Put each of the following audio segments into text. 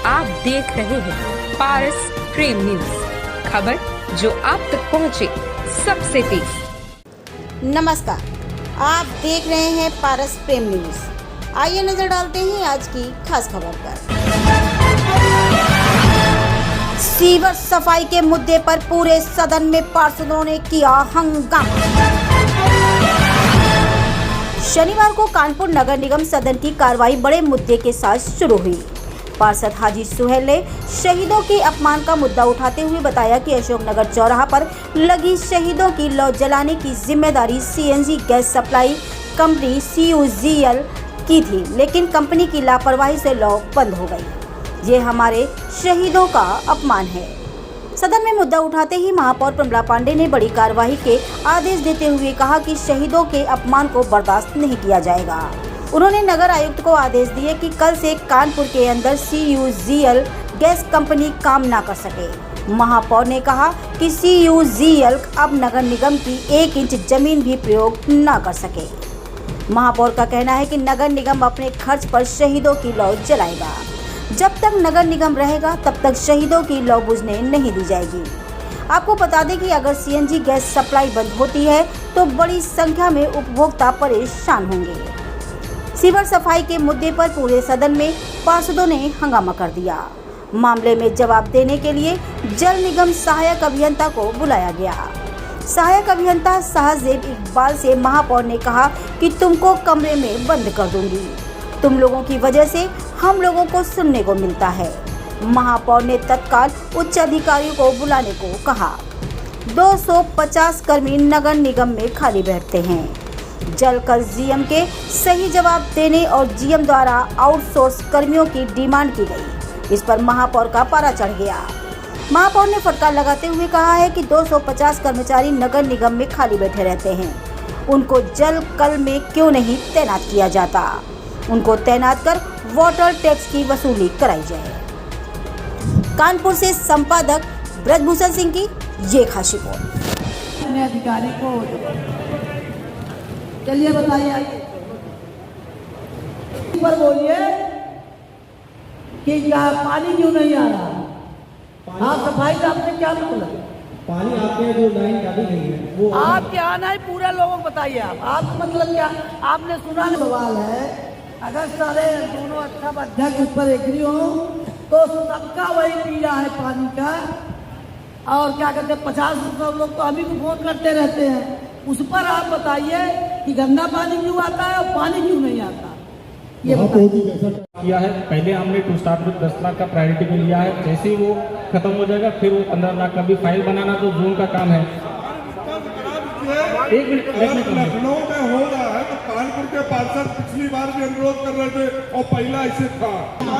आप देख रहे हैं पारस प्रेम न्यूज, खबर जो आप तक पहुंचे सबसे तेज। नमस्कार, आप देख रहे हैं पारस प्रेम न्यूज। आइए नजर डालते हैं आज की खास खबर पर। सीवर सफाई के मुद्दे पर पूरे सदन में पार्षदों ने किया हंगामा। शनिवार को कानपुर नगर निगम सदन की कार्रवाई बड़े मुद्दे के साथ शुरू हुई। पार्षद हाजी सुहेल ने शहीदों के अपमान का मुद्दा उठाते हुए बताया कि अशोकनगर चौराहा पर लगी शहीदों की लौ जलाने की जिम्मेदारी CNG gas supply company CUGL की थी, लेकिन कंपनी की लापरवाही से लौ बंद हो गई। ये हमारे शहीदों का अपमान है। सदन में मुद्दा उठाते ही महापौर प्रमला पांडे ने बड़ी कार्रवाई के आदेश देते हुए कहा कि शहीदों के अपमान को बर्दाश्त नहीं किया जाएगा। उन्होंने नगर आयुक्त को आदेश दिए कि कल से कानपुर के अंदर CUGL गैस कंपनी काम ना कर सके। महापौर ने कहा कि CUGL अब नगर निगम की 1 इंच जमीन भी प्रयोग ना कर सके। महापौर का कहना है कि नगर निगम अपने खर्च पर शहीदों की लौ जलाएगा। जब तक नगर निगम रहेगा तब तक शहीदों की लौ बुझने नहीं दी जाएगी। आपको बता दें कि अगर CNG गैस सप्लाई बंद होती है तो बड़ी संख्या में उपभोक्ता परेशान होंगे। सीवर सफाई के मुद्दे पर पूरे सदन में पार्षदों ने हंगामा कर दिया। मामले में जवाब देने के लिए जल निगम सहायक अभियंता को बुलाया गया। सहायक अभियंता साहजेब इकबाल से महापौर ने कहा कि तुमको कमरे में बंद कर दूंगी, तुम लोगों की वजह से हम लोगों को सुनने को मिलता है। महापौर ने तत्काल उच्च अधिकारियों को बुलाने को कहा। 250 कर्मी नगर निगम में खाली बैठते हैं। जल कल GM के सही जवाब देने और GM द्वारा आउटसोर्स कर्मियों की डिमांड की गई। इस पर महापौर का पारा चढ़ गया। महापौर ने फटकार लगाते हुए कहा है कि 250 कर्मचारी नगर निगम में खाली बैठे रहते हैं, उनको जल कल में क्यों नहीं तैनात किया जाता। उनको तैनात कर वाटर टैक्स की वसूली कराई जाए। कानपुर से संपादक ब्रजभूषण सिंह की ये खास रिपोर्ट। अधिकारी को चलिए बताइए, पर बोलिए कि पानी क्यों नहीं आ रहा। हाँ, सफाई का आपसे क्या मतलब? पानी आपके जो लाइन डाली गई है वो आपके आना है, पूरे लोगों को बताइए। आप मतलब क्या आपने सुना? सवाल है, अगर सारे दोनों अच्छा अध्यक्ष उस पर एग्री हो तो सबका वही पी रहा है पानी का। और क्या कहते हैं, 50 लोग तो अभी भी फोन करते रहते हैं। उस पर आप बताइए कि गंदा पानी क्यों आता है और पानी क्यों नहीं आता। ये किया है। पहले हमने टू स्टार्ट विद 10 लाख का प्रायोरिटी में लिया है। जैसे ही वो खत्म हो जाएगा फिर वो 15 लाख का भी फाइल बनाना तो जून का काम है। एक मिनट, लखनऊ में हो रहा है तो कानपुर के पार्षद पिछली बार भी अनुरोध कर रहे थे और पहला ऐसे था।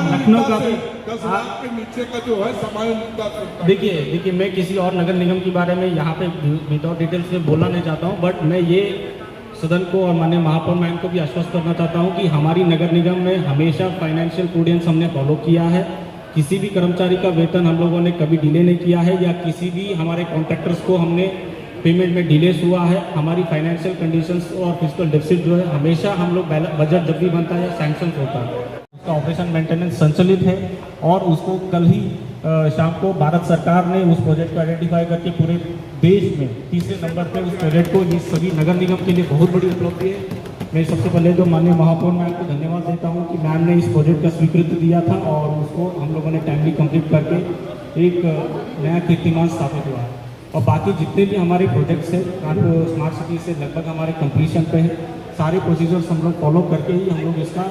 लखनऊ का भी 10 लाख के नीचे का जो है समय मुद्दा करता है। देखिए मैं किसी और नगर निगम के बारे में यहाँ पे विदाउट डिटेल्स में बोलना नहीं चाहता हूँ, बट मैं ये सदन को और माननीय महापौर मैम को भी आश्वस्त करना चाहता हूँ कि हमारी नगर निगम में हमेशा फाइनेंशियल प्रूडेंस हमने फॉलो किया है। किसी भी कर्मचारी का वेतन हम लोगों ने कभी डिले नहीं किया है या किसी भी हमारे कॉन्ट्रैक्टर्स को हमने पेमेंट में डिलेस हुआ है। हमारी फाइनेंशियल कंडीशंस और फिजिकल डेफिसिट जो है हमेशा हम लोग बजट जब भी बनता है या सैंक्शन होता है उसका ऑपरेशन मेंटेनेंस संचालित है। और उसको कल ही शाम को भारत सरकार ने उस प्रोजेक्ट को आइडेंटिफाई करके पूरे देश में तीसरे नंबर पे उस प्रोजेक्ट को, ये सभी नगर निगम के लिए बहुत बड़ी उपलब्धि है। मैं सबसे पहले तो माननीय महापौर मैम को धन्यवाद देता हूँ कि मैम ने इस प्रोजेक्ट का स्वीकृति दिया था और उसको हम लोगों ने टाइमली कंप्लीट करके एक नया कीर्तिमान स्थापित हुआ है। और बाकी जितने भी हमारे प्रोजेक्ट्स हैं कानपुर स्मार्ट सिटी से लगभग हमारे कंप्लीशन पे है। सारे प्रोसीजर्स हम लोग फॉलो करके ही हम लोग इसका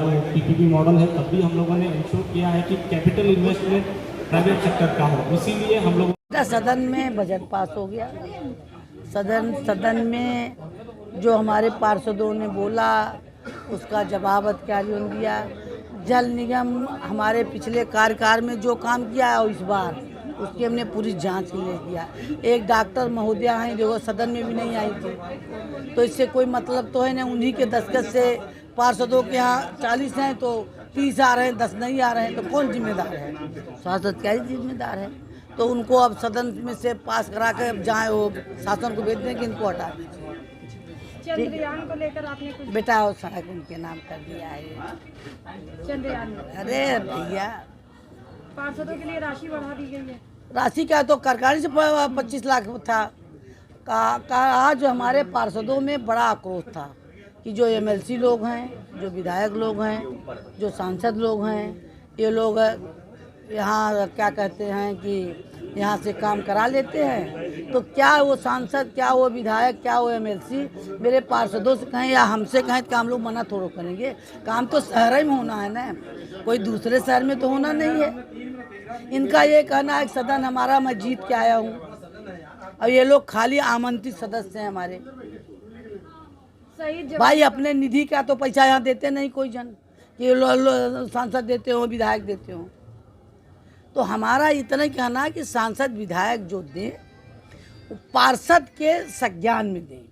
जो PPP मॉडल है तब भी हम लोगों ने इंश्योर किया है कि कैपिटल इन्वेस्टमेंट प्राइवेट सेक्टर का हो। इसीलिए हम लोग सदन में बजट पास हो गया। सदन में जो हमारे पार्षदों ने बोला उसका जवाब अधिकारियों ने दिया। जल निगम हमारे पिछले कार्यकाल में जो काम किया है और इस बार उसकी हमने पूरी जांच के लिए किया। एक डॉक्टर महोदया हैं जो सदन में भी नहीं आई थी, तो इससे कोई मतलब तो है नहीं। उन्हीं के दस्तखत से पार्षदों के यहाँ 40 हैं तो 30 आ रहे हैं, 10 नहीं आ रहे हैं, तो कौन जिम्मेदार है? शासन क्या जिम्मेदार है? तो उनको अब सदन में से पास करा कर अब जाए वो शासन को भेज दें कि इनको हटा दीजिए। चंद्रयान को लेकर आपने कुछ बेटा सड़क उनके नाम कर दिया है। चंद्रयान अरे भैया पार्षदों के लिए राशि बढ़ा दी गई है। राशि का तो सरकारी से 25 लाख था। आज हमारे पार्षदों में बड़ा आक्रोश था कि जो एमएलसी लोग हैं, जो विधायक लोग हैं, जो सांसद लोग हैं, ये लोग यहाँ क्या कहते हैं कि यहाँ से काम करा लेते हैं, तो क्या वो सांसद, क्या वो विधायक, क्या वो एमएलसी मेरे पार्षदों से कहें या हमसे कहें तो हम लोग मना थोड़ा करेंगे। काम तो शहर में होना है ना, कोई दूसरे शहर में तो होना नहीं है। इनका ये कहना है कि सदन हमारा, मैं जीत के आया हूँ, और ये लोग खाली आमंत्रित सदस्य हैं हमारे। भाई अपने निधि का तो पैसा यहाँ देते नहीं कोई जन कि सांसद देते हो, विधायक देते हो। तो हमारा इतना कहना है कि सांसद विधायक जो दें वो पार्षद के संज्ञान में दें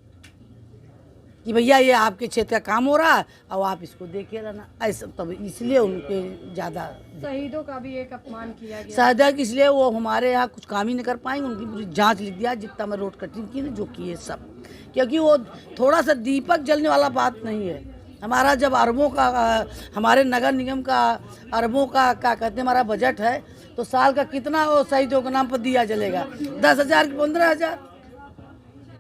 कि भैया ये आपके क्षेत्र का काम हो रहा है और आप इसको देखे रहना, ऐसा। तब इसलिए उनके ज़्यादा शहीदों का भी एक अपमान किया गया। शहीद इसलिए वो हमारे यहाँ कुछ काम ही नहीं कर पाएंगे। उनकी पूरी जांच लिख दिया, जितना मैं रोड कटिंग की जो किए सब, क्योंकि वो थोड़ा सा दीपक जलने वाला बात नहीं है। हमारा जब अरबों का, हमारे नगर निगम का अरबों का क्या कहते हैं हमारा बजट है, तो साल का कितना वो शहीदों के नाम पर दिया जलेगा? 10,000 कि 15,000?